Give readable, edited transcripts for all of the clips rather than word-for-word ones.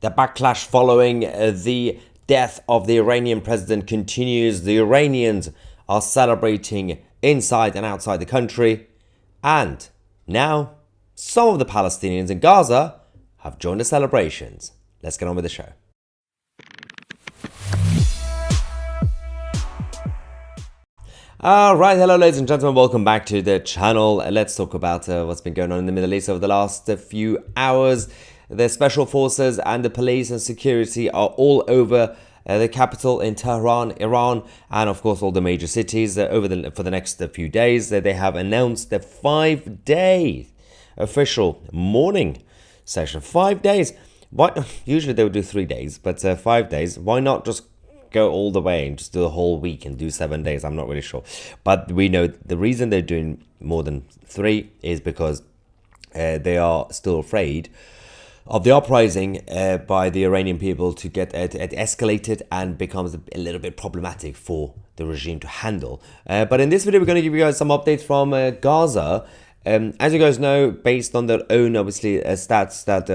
The backlash following the death of the Iranian president continues. The Iranians are celebrating inside and outside the country. And now, some of the Palestinians in Gaza have joined the celebrations. Let's get on with the show. Alright, hello ladies and gentlemen, welcome back to the channel. Let's talk about what's been going on in the Middle East over the last few hours. The special forces and the police and security are all over the capital in Tehran, Iran, and of course all the major cities for the next few days. They have announced the 5-day official mourning session. 5 days. Usually they would do 3 days, but 5 days. Why not just go all the way and just do a whole week and do 7 days? I'm not really sure, but we know the reason they're doing more than 3 is because they are still afraid of the uprising by the Iranian people to get escalated and becomes a little bit problematic for the regime to handle. But in this video, we're going to give you guys some updates from Gaza. As you guys know, based on their own obviously stats that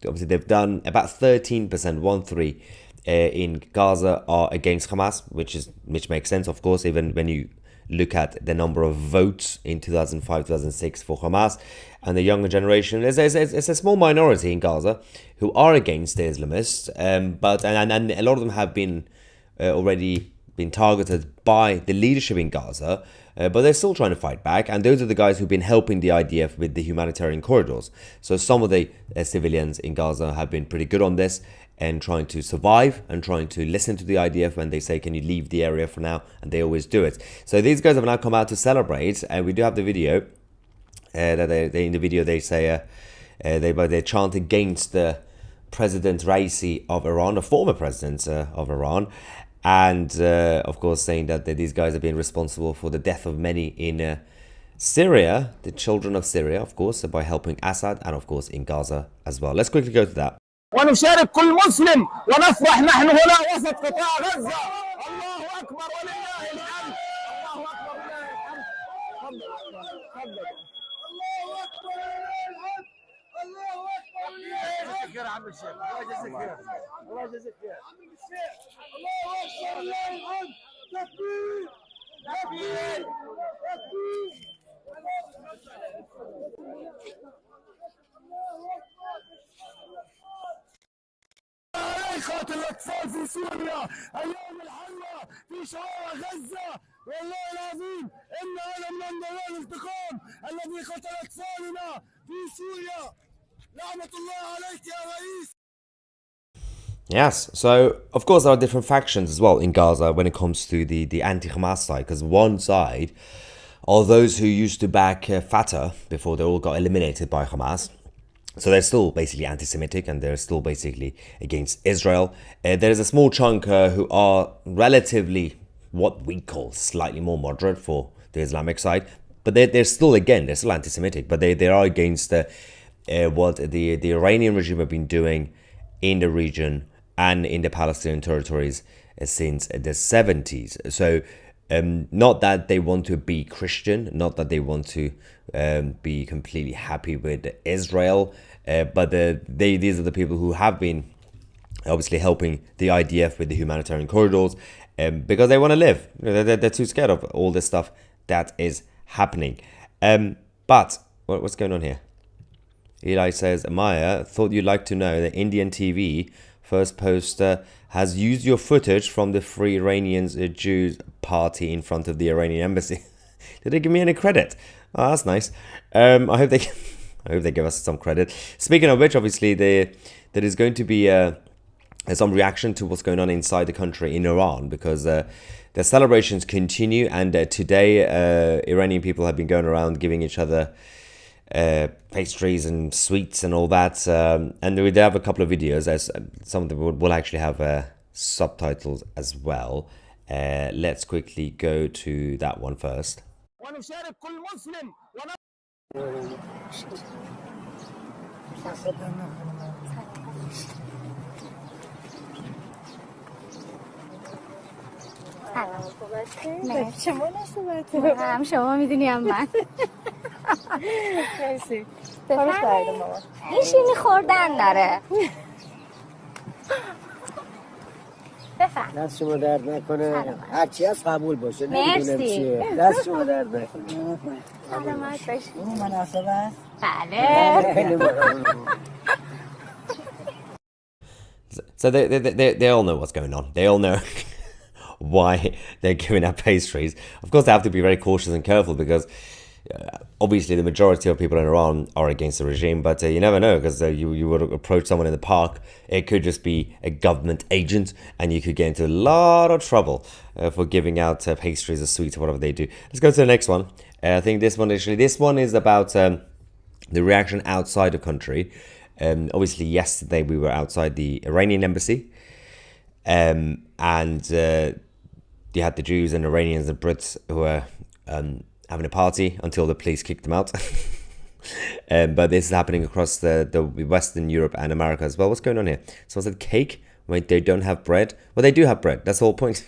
obviously they've done, about 13%, in Gaza are against Hamas, which makes sense, of course, even when you look at the number of votes in 2005, 2006 for Hamas and the younger generation. It's a small minority in Gaza who are against the Islamists, but a lot of them have been already been targeted by the leadership in Gaza, but they're still trying to fight back. And those are the guys who've been helping the IDF with the humanitarian corridors. So some of the civilians in Gaza have been pretty good on this and trying to survive and trying to listen to the IDF when they say, can you leave the area for now? And they always do it. So these guys have now come out to celebrate, and we do have the video that in the video they say they chant against the President Raisi of Iran, a former president of Iran, and of course saying that these guys have been responsible for the death of many in Syria, the children of Syria, of course, by helping Assad, and of course in Gaza as well. Let's quickly go to that. ونشارك كل مسلم ونفرح نحن هنا وسط قطاع غزة. الله أكبر ولله الحمد. الله أكبر ولله الحمد. الله أكبر ولله الحمد. الله أكبر ولله الحمد. الله يجزيك خير يا عم الشيخ. الله يجزيك خير. الله يجزيك خير. عم الشيخ. الله أكبر ولله الحمد. تكبير. تكبير. تكبير. قاتل الأطفال في سوريا أيام الحلوة في شوارع غزة. والله العظيم إن هذا من انضمام الانتقام الذي قتل أطفالنا في سوريا. لعنة الله عليك يا رئيس. Yes, so of course there are different factions as well in Gaza when it comes to the anti-Hamas side, because one side are those who used to back Fatah before they all got eliminated by Hamas. So they're still basically anti-Semitic and they're still basically against Israel. There's a small chunk who are relatively what we call slightly more moderate for the Islamic side, but they're still anti-Semitic, but they are against what the Iranian regime have been doing in the region and in the Palestinian territories since the 70s. So not that they want to be Christian, not that they want to be completely happy with Israel, but these are the people who have been obviously helping the IDF with the humanitarian corridors because they want to live. They're too scared of all this stuff that is happening. But what's going on here? Eli says, Maya, thought you'd like to know that Indian TV first poster has used your footage from the Free Iranians Jews party in front of the Iranian embassy. Did they give me any credit? Oh, that's nice. I hope they give us some credit. Speaking of which, obviously there is going to be some reaction to what's going on inside the country in Iran, because the celebrations continue, and today Iranian people have been going around giving each other pastries and sweets and all that, and we have a couple of videos, as some of them will actually have subtitles as well. Let's quickly go to that one first. نه شما نسبت هم شما میدونی هم من مرسی این شیرینی خوردن داره بفهم. دست شما درد نکنه. هر چی از قبول باشه. نمیدونم مرسی. چیه. دست شما درد نکنه. سلامت باشی. اون مناسب است. بله. خیلی ممنون. So they all know what's going on. They all know why they're giving out pastries. Of course, they have to be very cautious and careful because obviously the majority of people in Iran are against the regime, but you never know because you would approach someone in the park. It could just be a government agent and you could get into a lot of trouble for giving out pastries or sweets or whatever they do. Let's go to the next one. I think this one is about the reaction outside the country. Obviously, yesterday we were outside the Iranian embassy, and you had the Jews and Iranians and Brits who were having a party until the police kicked them out. But this is happening across the Western Europe and America as well. What's going on here? Someone said cake. Wait, they don't have bread? Well, they do have bread. That's the whole point.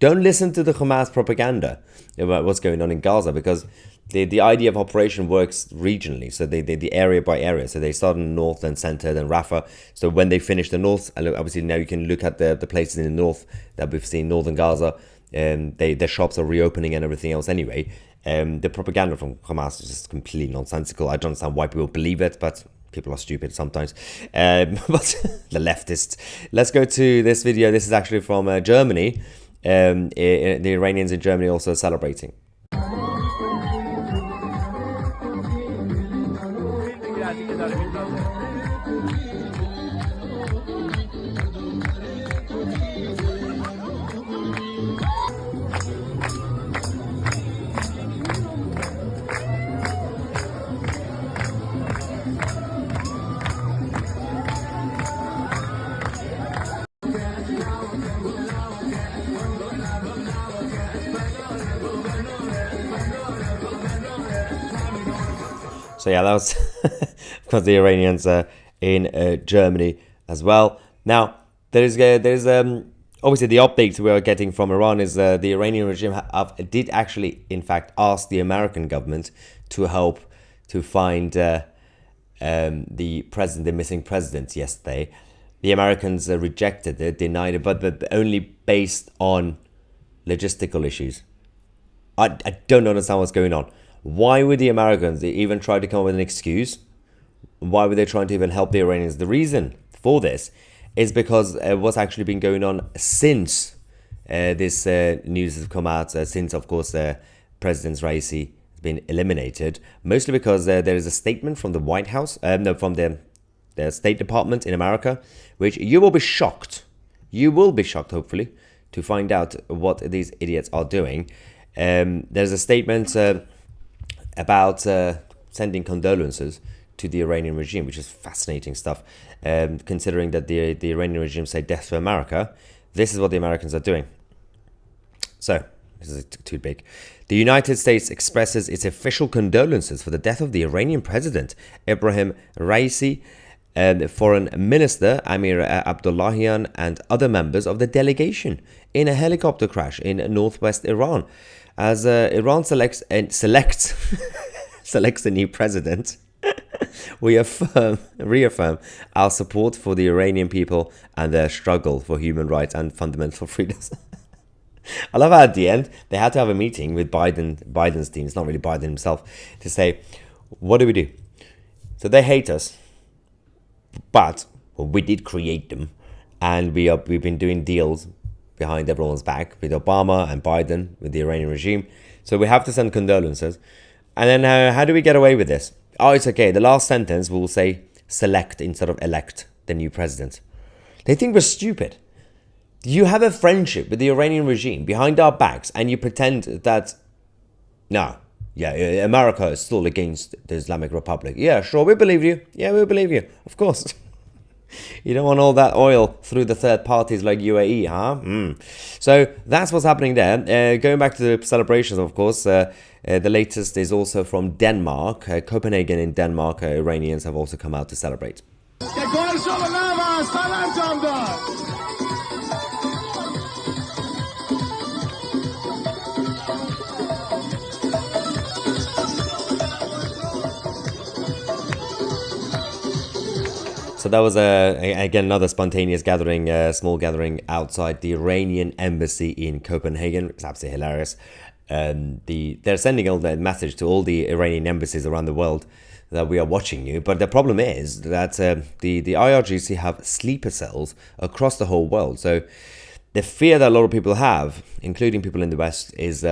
Don't listen to the Hamas propaganda about what's going on in Gaza because the idea of operation works regionally. So the area by area. So they start in the north, then center, then Rafah. So when they finish the north, obviously now you can look at the places in the north that we've seen, northern Gaza. Their shops are reopening and everything else anyway. The propaganda from Hamas is just completely nonsensical. I don't understand why people believe it, but people are stupid sometimes. But the leftists. Let's go to this video. This is actually from Germany. The Iranians in Germany also celebrating. So yeah, that was of course the Iranians in Germany as well. Now there's obviously the updates we are getting from Iran is the Iranian regime did actually in fact ask the American government to help to find the missing president yesterday. The Americans rejected it, denied it, but only based on logistical issues. I don't understand what's going on. Why would the Americans even try to come up with an excuse? Why were they trying to even help the Iranians? The reason for this is because what's actually been going on since this news has come out, since, of course, President Raisi has been eliminated, mostly because there is a statement from the White House, from the State Department in America, which you will be shocked. You will be shocked, hopefully, to find out what these idiots are doing. There's a statement about sending condolences to the Iranian regime, which is fascinating stuff. Considering that the Iranian regime say death to America, this is what the Americans are doing. So, this is too big. The United States expresses its official condolences for the death of the Iranian president, Ibrahim Raisi, and Foreign Minister Amir Abdullahian, and other members of the delegation in a helicopter crash in northwest Iran. As Iran selects a new president, we reaffirm our support for the Iranian people and their struggle for human rights and fundamental freedoms. I love how at the end they had to have a meeting with Biden's team. It's not really Biden himself, to say, what do we do? So they hate us, but we did create them, and we've been doing deals behind everyone's back with Obama and Biden, with the Iranian regime. So we have to send condolences. And then how do we get away with this? Oh, it's okay. The last sentence will say select instead of elect the new president. They think we're stupid. You have a friendship with the Iranian regime behind our backs and you pretend that, no, yeah, America is still against the Islamic Republic. Yeah, sure, we believe you. Yeah, we believe you. Of course. You don't want all that oil through the third parties like UAE, huh? So that's what's happening there. Going back to the celebrations, of course, the latest is also from Denmark. Copenhagen in Denmark, Iranians have also come out to celebrate. So So that was again another spontaneous gathering, small gathering outside the Iranian embassy in Copenhagen. It's absolutely hilarious. They're sending all that message to all the Iranian embassies around the world that we are watching you. But the problem is that the IRGC have sleeper cells across the whole world. So the fear that a lot of people have, including people in the West, is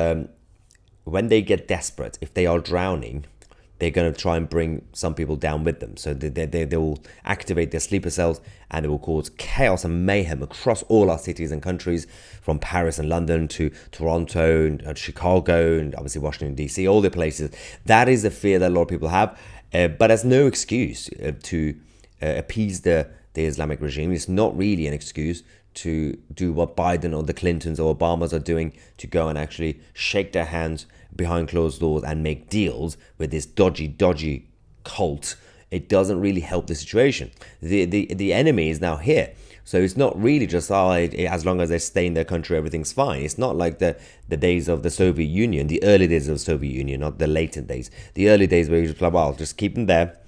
when they get desperate, if they are drowning, they're going to try and bring some people down with them. So they will activate their sleeper cells, and it will cause chaos and mayhem across all our cities and countries, from Paris and London to Toronto and Chicago and obviously Washington, DC, all the places. That is the fear that a lot of people have. But there's no excuse to appease the Islamic regime. It's not really an excuse to do what Biden or the Clintons or Obamas are doing, to go and actually shake their hands behind closed doors and make deals with this dodgy cult. It doesn't really help the situation. The enemy is now here. So it's not really just, as long as they stay in their country, everything's fine. It's not like the days of the Soviet Union, the early days of the Soviet Union, not the later days. The early days where you just like, well, just keep them there.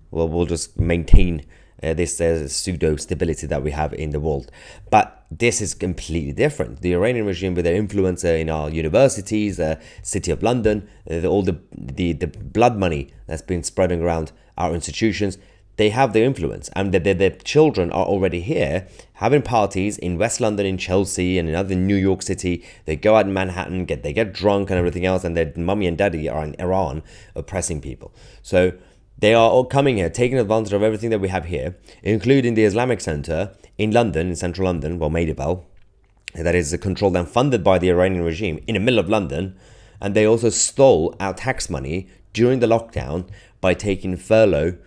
Well, we'll just maintain this pseudo stability that we have in the world. But this is completely different. The Iranian regime, with their influence in our universities, City of London, all the blood money that's been spreading around our institutions, they have their influence, and their children are already here having parties in West London, in Chelsea, and in other New York City. They go out in Manhattan, they get drunk and everything else, and their mummy and daddy are in Iran oppressing people. So they are all coming here, taking advantage of everything that we have here, including the Islamic Center in London, in central London, well, Maidabel, that is controlled and funded by the Iranian regime in the middle of London. And they also stole our tax money during the lockdown by taking furlough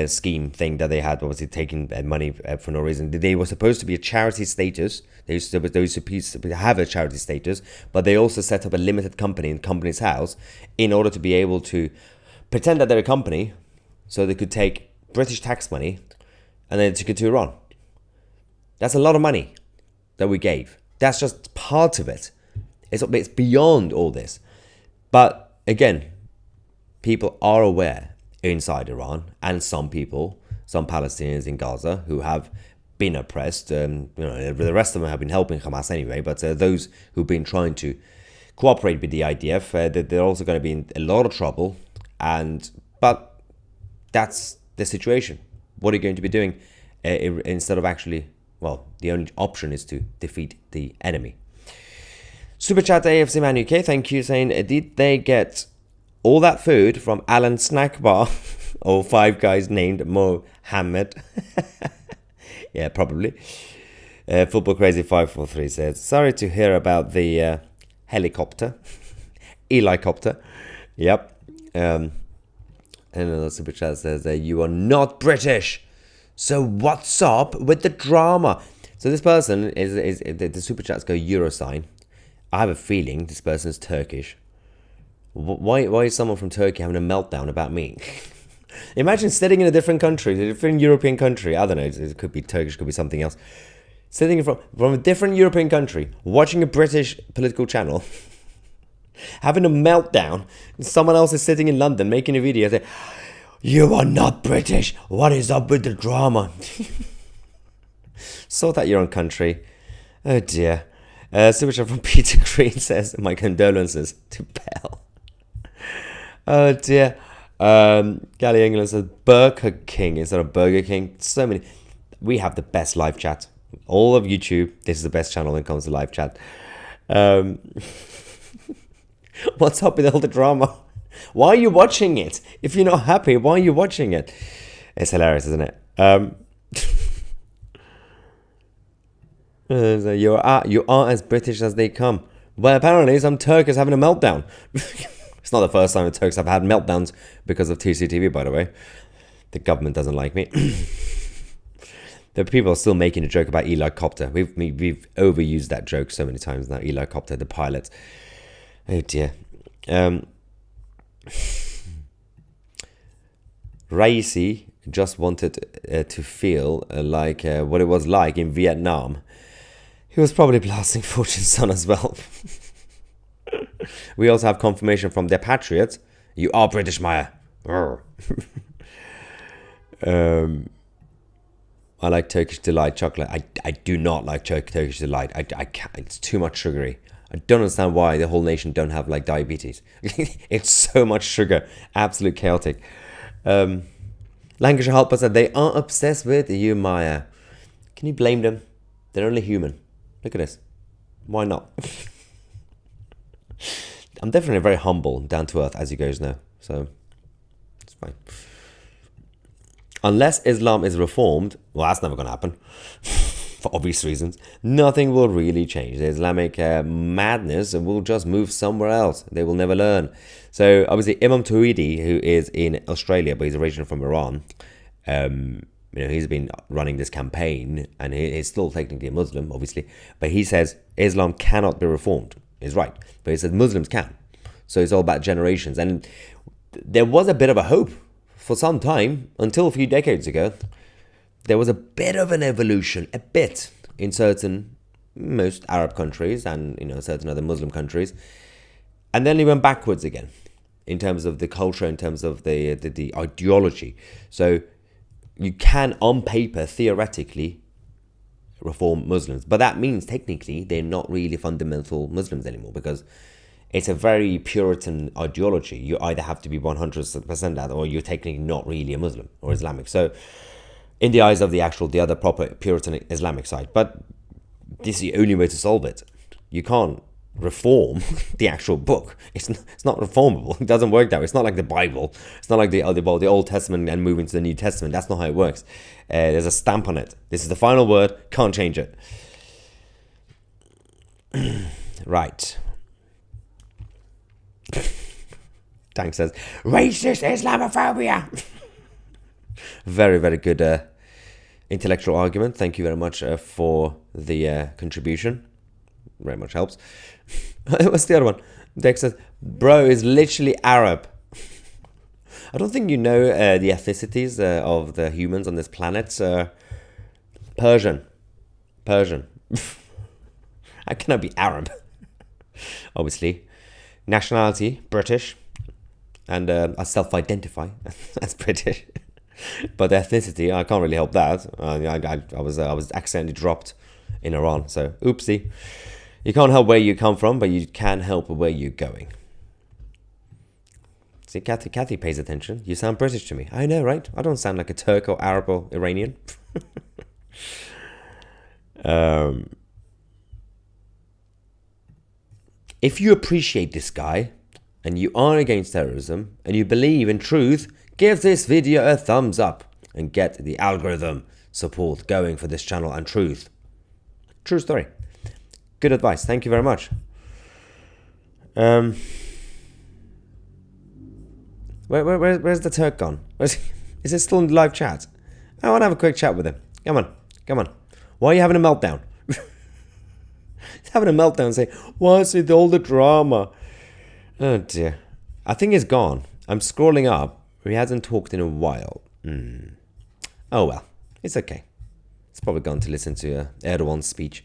scheme thing that they had, obviously taking money for no reason. They were supposed to be a charity status. They were supposed to have a charity status, but they also set up a limited company in Companies House in order to be able to pretend that they're a company, so they could take British tax money and then took it to Iran. That's a lot of money that we gave. That's just part of it. It's beyond all this. But again, people are aware inside Iran, and some people, some Palestinians in Gaza who have been oppressed, the rest of them have been helping Hamas anyway, but those who've been trying to cooperate with the IDF, they're also going to be in a lot of trouble. But that's the situation. What are you going to be doing instead of actually, well, the only option is to defeat the enemy. Super chat AFC Man UK, thank you, saying, did they get all that food from Alan Snack Bar or Five Guys named Mohammed? Yeah, probably. Football Crazy 543 says, sorry to hear about the helicopter. Helicopter. Yep. And another super chat says, you are not British. So what's up with the drama? So this person is the super chats go Eurosign. I have a feeling this person is Turkish. Why is someone from Turkey having a meltdown about me? Imagine sitting in a different country, a different European country. I don't know, it could be Turkish, could be something else. Sitting from a different European country, watching a British political channel, having a meltdown. Someone else is sitting in London making a video saying, you are not British. What is up with the drama? Sort out your own country. Oh dear. Super chat from Peter Green says, my condolences to Bell. Oh dear. Gally England says Burger King instead of Burger King. So many. We have the best live chat. All of YouTube, this is the best channel when it comes to live chat. What's up with all the drama? Why are you watching it? If you're not happy, why are you watching it? It's hilarious, isn't it? So you are as British as they come. Well, apparently some Turk is having a meltdown. It's not the first time the Turks have had meltdowns because of TCTV, by the way. The government doesn't like me. The people are still making a joke about helicopter. We've overused that joke so many times now. Helicopter, the pilot. Oh dear. Raisi just wanted to feel like what it was like in Vietnam. He was probably blasting Fortune's son as well. We also have confirmation from their patriots. You are British, Maya. I like Turkish Delight chocolate. I do not like Turkish Delight. I can't. It's too much sugary. I don't understand why the whole nation don't have like diabetes. It's so much sugar. Absolute chaotic. Lancashire Helper said they are obsessed with you, Maya. Can you blame them? They're only human. Look at this. Why not? I'm definitely very humble, down to earth, as you guys know. So, it's fine. Unless Islam is reformed, well, that's never going to happen. For obvious reasons. Nothing will really change. The Islamic madness will just move somewhere else. They will never learn. So, obviously, Imam Tawhidi, who is in Australia, but he's originally from Iran, he's been running this campaign, and he's still technically a Muslim, obviously, but he says Islam cannot be reformed. He's right, but he says Muslims can. So it's all about generations, and there was a bit of a hope for some time, until a few decades ago. There was a bit of an evolution, a bit, in most Arab countries and certain other Muslim countries, and then he went backwards again in terms of the culture, in terms of the ideology. So you can, on paper, theoretically, reform Muslims. But that means, technically, they're not really fundamental Muslims anymore, because it's a very Puritan ideology. You either have to be 100% that, or you're technically not really a Muslim or Islamic. So, in the eyes of the other proper Puritan Islamic side. But this is the only way to solve it. You can't reform the actual book. It's not reformable. It doesn't work that way. It's not like the Bible. It's not like the Old Testament and move into the New Testament. That's not how it works. There's a stamp on it. This is the final word. Can't change it. Right. Tank says, racist Islamophobia. Very, very good intellectual argument. Thank you very much for the contribution. Very much helps. What's the other one? Dex says, bro is literally Arab. I don't think you know the ethnicities of the humans on this planet. Persian. I cannot be Arab. Obviously. Nationality, British. And I self-identify as British. But the ethnicity, I can't really help that. I was accidentally dropped in Iran. So, oopsie. You can't help where you come from, but you can help where you're going. See, Kathy pays attention. You sound British to me. I know, right? I don't sound like a Turk or Arab or Iranian. If you appreciate this guy, and you are against terrorism, and you believe in truth, give this video a thumbs up, and get the algorithm support going for this channel and truth. True story. Good advice. Thank you very much. Where's the Turk gone? Is it still in live chat? I want to have a quick chat with him. Come on. Why are you having a meltdown? He's having a meltdown saying, why is it all the drama? Oh dear. I think he's gone. I'm scrolling up. He hasn't talked in a while. Oh well. It's okay. He's probably gone to listen to Erdogan's speech.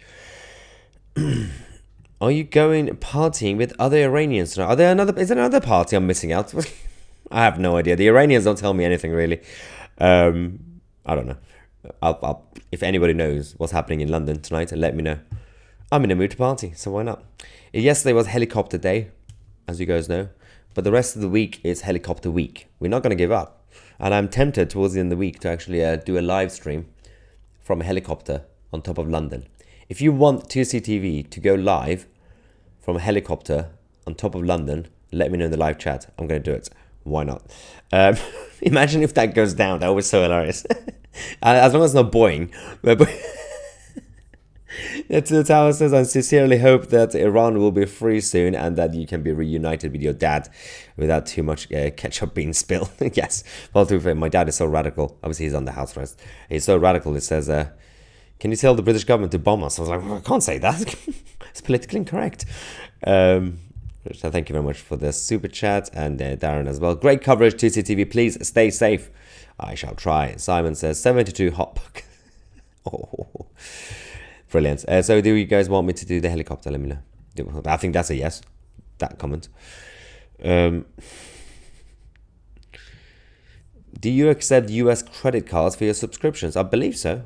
Are you going partying with other Iranians tonight? Is there another party I'm missing out? I have no idea. The Iranians don't tell me anything really. I don't know. I'll if anybody knows what's happening in London tonight, let me know. I'm in a mood to party, so why not? Yesterday was helicopter day, as you guys know. But the rest of the week is helicopter week. We're not going to give up. And I'm tempted towards the end of the week to actually do a live stream from a helicopter on top of London. If you want 2CTV to go live from a helicopter on top of London, let me know in the live chat. I'm going to do it. Why not? Imagine if that goes down. That was so hilarious. As long as it's not Boeing. The tower says, I sincerely hope that Iran will be free soon and that you can be reunited with your dad without too much ketchup being spilled. Yes. Well, to be fair, my dad is so radical. Obviously, he's on the house arrest. He's so radical, it says, can you tell the British government to bomb us? I was like, well, I can't say that. It's politically incorrect. So thank you very much for the super chat, and Darren as well. Great coverage, 2CTV. Please stay safe. I shall try. Simon says 72 hot book. Oh, brilliant. So do you guys want me to do the helicopter? Let me know. I think that's a yes. That comment. Do you accept US credit cards for your subscriptions? I believe so.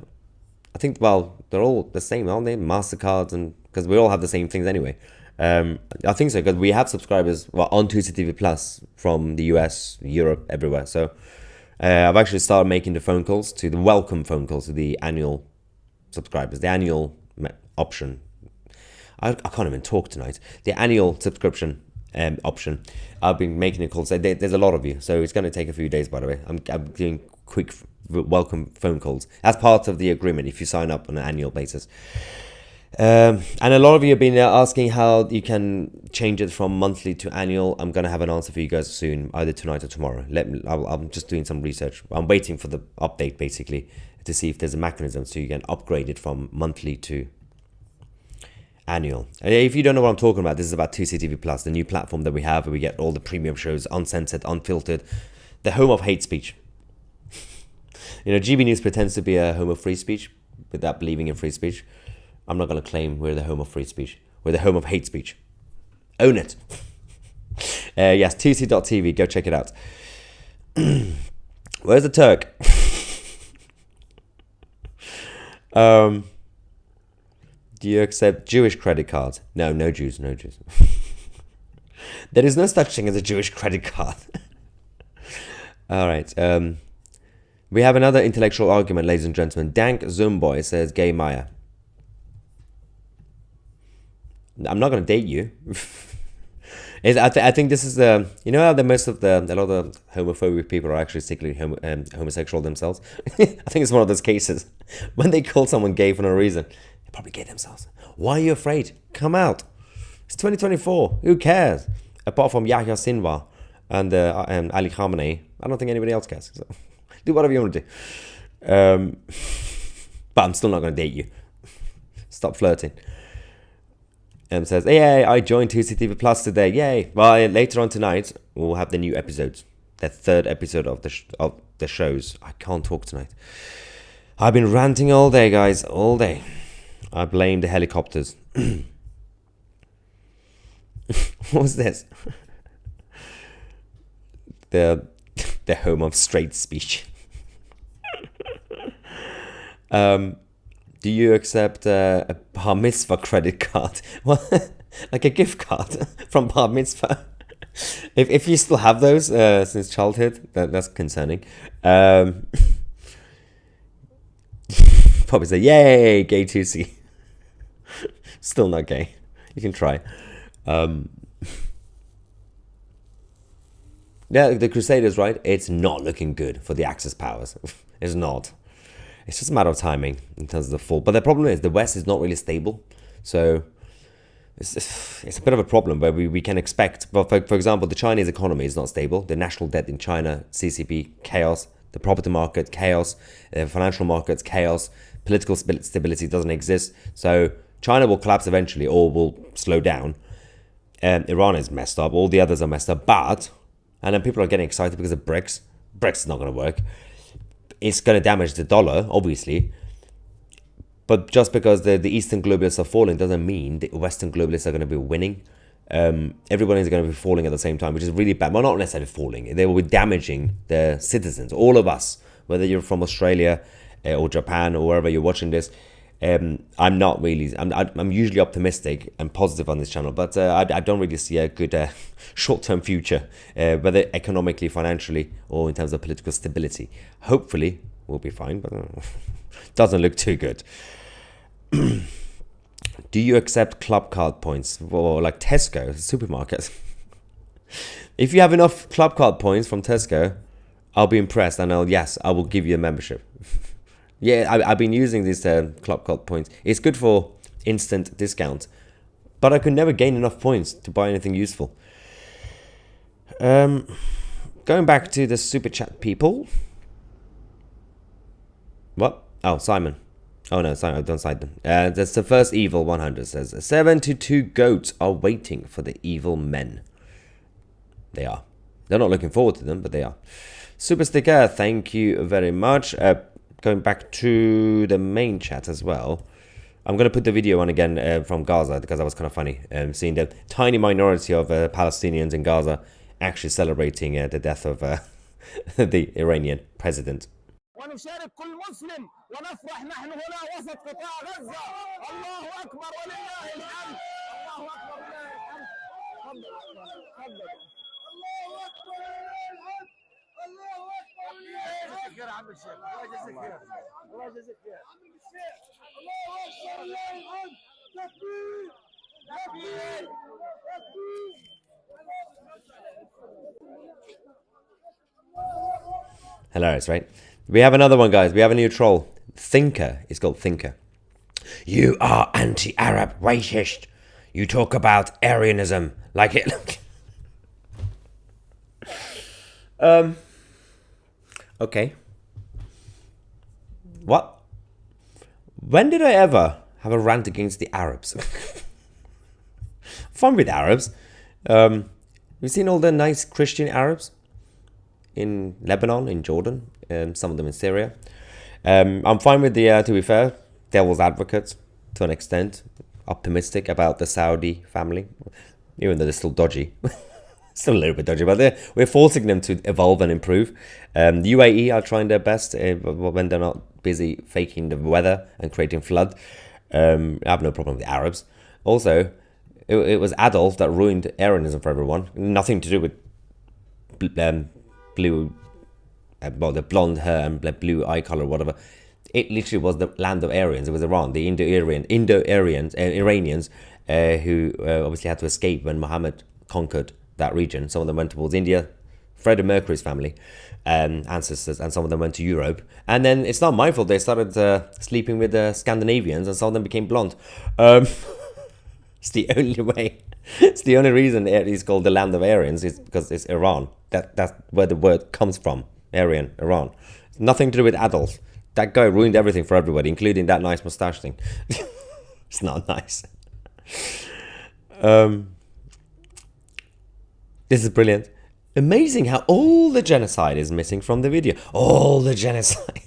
I think, well, they're all the same, aren't they? MasterCards, and because we all have the same things anyway. I think so, because we have subscribers on 2CTV Plus from the US, Europe, everywhere. So I've actually started making the phone calls, to the welcome phone calls to the annual subscribers, the annual option. I can't even talk tonight. The annual subscription option. I've been making a call. So there's a lot of you, so it's going to take a few days. By the way, I'm doing quick welcome phone calls as part of the agreement if you sign up on an annual basis. And a lot of you have been asking how you can change it from monthly to annual. I'm going to have an answer for you guys soon, either tonight or tomorrow. I'm just doing some research. I'm waiting for the update basically to see if there's a mechanism so you can upgrade it from monthly to annual. And if you don't know what I'm talking about, this is about 2CTV Plus, the new platform that we have, where we get all the premium shows, uncensored, unfiltered, the home of hate speech. GB News pretends to be a home of free speech without believing in free speech. I'm not going to claim we're the home of free speech. We're the home of hate speech. Own it. Yes, 2C.tv, go check it out. Where's the Turk? Do you accept Jewish credit cards? No, no Jews, no Jews. There is no such thing as a Jewish credit card. All right. We have another intellectual argument, ladies and gentlemen. Dank Zumboy says, Gay Maya. I'm not going to date you. I think this is the, you know how a lot of the homophobic people are actually secretly homosexual themselves. I think it's one of those cases when they call someone gay for no reason, they probably gay themselves. Why are you afraid? Come out. It's 2024. Who cares? Apart from Yahya Sinwar and Ali Khamenei, I don't think anybody else cares. So, do whatever you want to do. But I'm still not going to date you. Stop flirting. Says, yay, I joined 2CTV Plus today, yay. Well, later on tonight, we'll have the new episodes. The third episode of the shows. I can't talk tonight. I've been ranting all day, guys, all day. I blame the helicopters. What was this? The home of straight speech. Do you accept a bar mitzvah credit card? Well, like a gift card from bar mitzvah? If you still have those since childhood, that's concerning. Probably say, yay, gay 2C. Still not gay. You can try. Yeah, the Crusaders, right? It's not looking good for the Axis powers. It's not. It's just a matter of timing in terms of the fall. But the problem is the West is not really stable. So it's a bit of a problem where we can expect. Well, for example, the Chinese economy is not stable. The national debt in China, CCP, chaos. The property market, chaos. Financial markets, chaos. Political stability doesn't exist. So China will collapse eventually or will slow down. Iran is messed up. All the others are messed up. And then people are getting excited because of BRICS. BRICS is not going to work. It's going to damage the dollar, obviously. But just because the Eastern globalists are falling doesn't mean the Western globalists are going to be winning. Everyone is going to be falling at the same time, which is really bad. Well, not necessarily falling. They will be damaging their citizens, all of us, whether you're from Australia or Japan or wherever you're watching this. I'm not really. I'm usually optimistic and positive on this channel, but I don't really see a good short-term future, whether economically, financially, or in terms of political stability. Hopefully, we'll be fine, but doesn't look too good. Do you accept club card points or like Tesco supermarkets? If you have enough club card points from Tesco, I'll be impressed, and I will give you a membership. Yeah, I've been using these club card points. It's good for instant discounts, but I could never gain enough points to buy anything useful. Going back to the super chat people. What? Oh, Simon. Oh no, Simon, don't cite them. That's the first evil 100 says 72 goats are waiting for the evil men. They are. They're not looking forward to them, but they are. Super sticker, thank you very much. Going back to the main chat as well. I'm going to put the video on again from Gaza because that was kind of funny. Seeing the tiny minority of Palestinians in Gaza actually celebrating the death of the Iranian president. ونشارك كل مسلم ونفرح نحن هنا وسط قطاع غزة. الله أكبر ولله الحمد. الله أكبر ولله الحمد. تفضل تفضل. الله أكبر ولله الحمد. الله أكبر ولله الحمد. يا عم الشيخ الله يجزيك خير. الله يجزيك خير. عم الشيخ الله أكبر ولله الحمد. تكبير تكبير تكبير. Hilarious, right? We have another one, guys. We have a new troll. Thinker. It's called Thinker. You are anti-Arab racist. You talk about Aryanism like it. Okay. What? When did I ever have a rant against the Arabs? Fun with Arabs. You've seen all the nice Christian Arabs in Lebanon, in Jordan, some of them in Syria. I'm fine with the, to be fair, devil's advocates to an extent. Optimistic about the Saudi family, even though they're still dodgy. Still a little bit dodgy, but we're forcing them to evolve and improve. The UAE are trying their best when they're not busy faking the weather and creating flood. I have no problem with the Arabs. Also, it was Adolf that ruined Aryanism for everyone. Nothing to do with blue, well, the blonde hair and blue eye color, whatever. It literally was the land of Aryans. It was Iran, the Iranians, who obviously had to escape when Muhammad conquered that region. Some of them went towards India, Freddie Mercury's family, ancestors, and some of them went to Europe. And then it's not my fault they started sleeping with the Scandinavians, and some of them became blonde. It's the only way. It's the only reason it is called the land of Aryans is because it's Iran. That's where the word comes from. Aryan, Iran. It's nothing to do with Adolf. That guy ruined everything for everybody, including that nice mustache thing. It's not nice. This is brilliant. Amazing how all the genocide is missing from the video. All the genocide.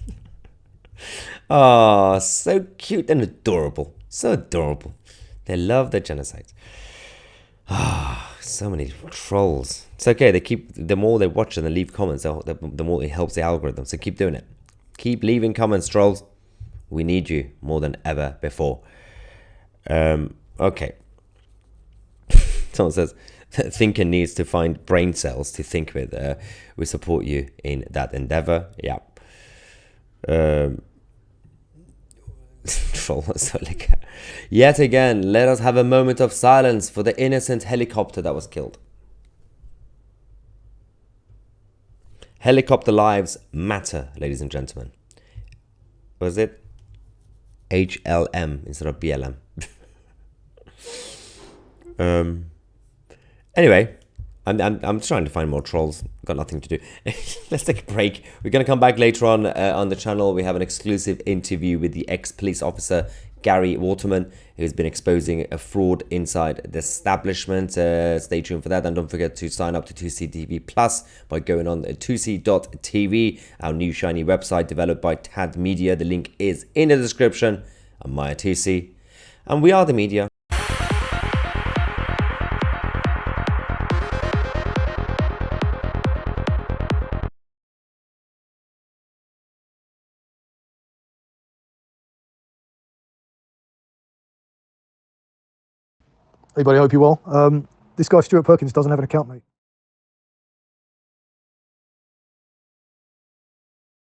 Oh, so cute and adorable. So adorable. They love the genocide. Ah, so many trolls. It's okay. The more they watch and they leave comments, the more it helps the algorithm. So keep doing it. Keep leaving comments, trolls. We need you more than ever before. Okay. Someone says, thinker needs to find brain cells to think with. We support you in that endeavor. Yeah. Troll. Yet again, let us have a moment of silence for the innocent helicopter that was killed. Helicopter lives matter, ladies and gentlemen. Was it HLM instead of BLM? Anyway, I'm trying to find more trolls. Got nothing to do. Let's take a break. We're going to come back later on the channel. We have an exclusive interview with the ex-police officer Gary Waterman, who's been exposing a fraud inside the establishment. Stay tuned for that, and don't forget to sign up to 2C TV Plus by going on 2C.tv, our new shiny website developed by Tad Media. The link is in the description. I'm Maya 2C, and we are the media. Hey buddy, hope you're well. This guy Stuart Perkins doesn't have an account, mate.